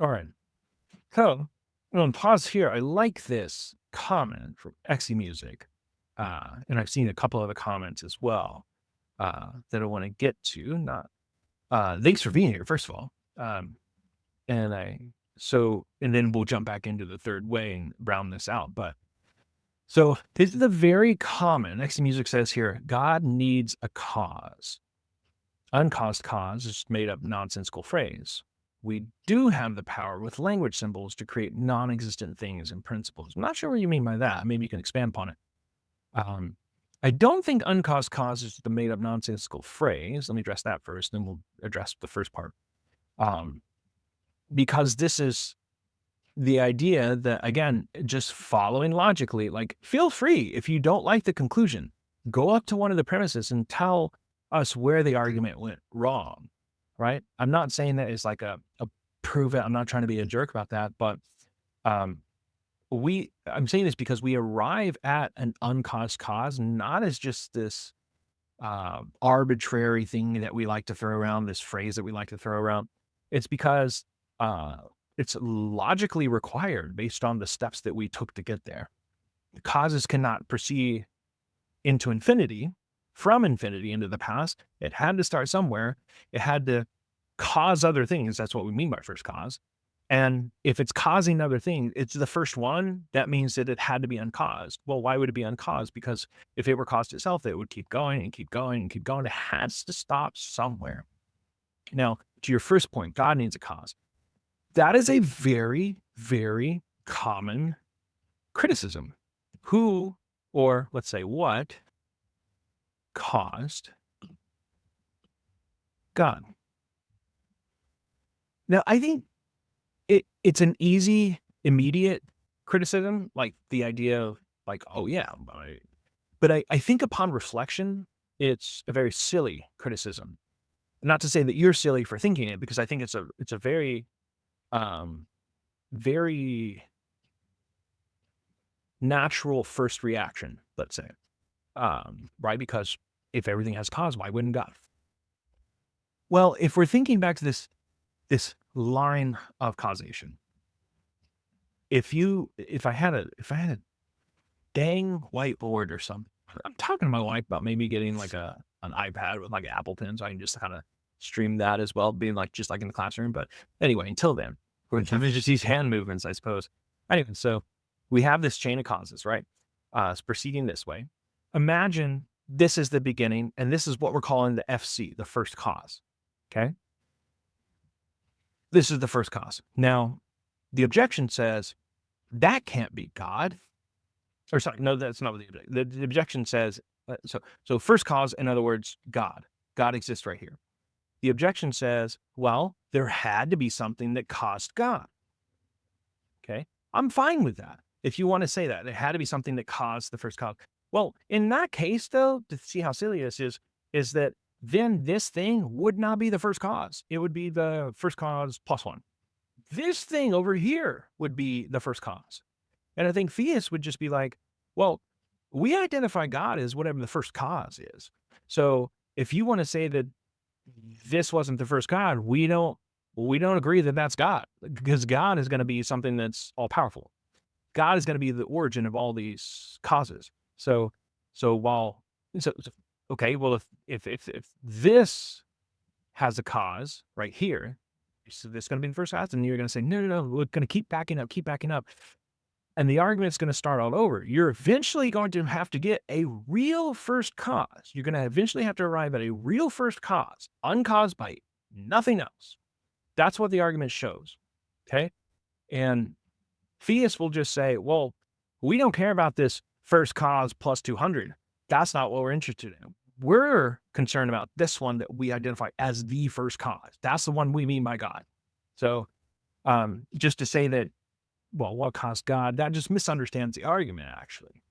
All right. So I'm going to pause here. I like this comment from Exy Music. And I've seen a couple other comments as well that I want to get to. Not Thanks for being here, first of all. And then we'll jump back into the third way and round this out. But so this is a very common, Exy Music says here, God needs a cause. Uncaused cause is made up nonsensical phrase. We do have the power with language symbols to create non-existent things and principles. I'm not sure what you mean by that. Maybe you can expand upon it. I don't think uncaused cause is the made up nonsensical phrase. Let me address that first, then we'll address the first part. Because this is the idea that, again, just following logically, like, feel free, if you don't like the conclusion, go up to one of the premises and tell us where the argument went wrong, right? I'm not saying that it's like a prove it. I'm not trying to be a jerk about that, but I'm saying this because we arrive at an uncaused cause, not as just this arbitrary thing that we like to throw around, this phrase that we like to throw around. It's because it's logically required based on the steps that we took to get there. The causes cannot proceed into infinity, from infinity into the past. It had to start somewhere. It had to cause other things. That's what we mean by first cause. And if it's causing other things, it's the first one, that means that it had to be uncaused. Well, why would it be uncaused? Because if it were caused itself, it would keep going and keep going and keep going. It has to stop somewhere. Now, to your first point, God needs a cause. That is a very, very common criticism. Who, or let's say what, caused God? Now, I think it's an easy, immediate criticism, like the idea of like, oh yeah, but I think upon reflection, it's a very silly criticism. Not to say that you're silly for thinking it, because I think it's a very, very natural first reaction, let's say, right? Because if everything has cause, why wouldn't God? Well, if we're thinking back to this line of causation, if I had a dang whiteboard or something, I'm talking to my wife about maybe getting like an iPad with like Apple Pen, so I can just kind of stream that as well, being like just like in the classroom. But anyway, until then, we're just these hand movements, I suppose. Anyway, so we have this chain of causes, right? It's proceeding this way. Imagine this is the beginning, and this is what we're calling the FC, the first cause. Okay. This is the first cause. Now, the objection says that can't be God. Or sorry, no, that's not what the objection says. So first cause, in other words, God. God exists right here. The objection says, well, there had to be something that caused God. Okay, I'm fine with that. If you want to say that, there had to be something that caused the first cause. Well, in that case, though, to see how silly this is that then this thing would not be the first cause. It would be the first cause plus one. This thing over here would be the first cause. And I think theists would just be like, well, we identify God as whatever the first cause is. So if you want to say that this wasn't the first God, we don't agree that that's God, because God is going to be something that's all powerful. God is going to be the origin of all these causes. Okay, well, if this has a cause right here, so this is going to be the first cause, and you're going to say, no, we're going to keep backing up. And the argument's going to start all over. You're eventually going to have to get a real first cause. You're going to eventually have to arrive at a real first cause, uncaused by nothing else. That's what the argument shows. Okay. And theists will just say, well, we don't care about this first cause plus 200. That's not what we're interested in. We're concerned about this one that we identify as the first cause. That's the one we mean by God. So just to say that, well, what caused God, that just misunderstands the argument, actually.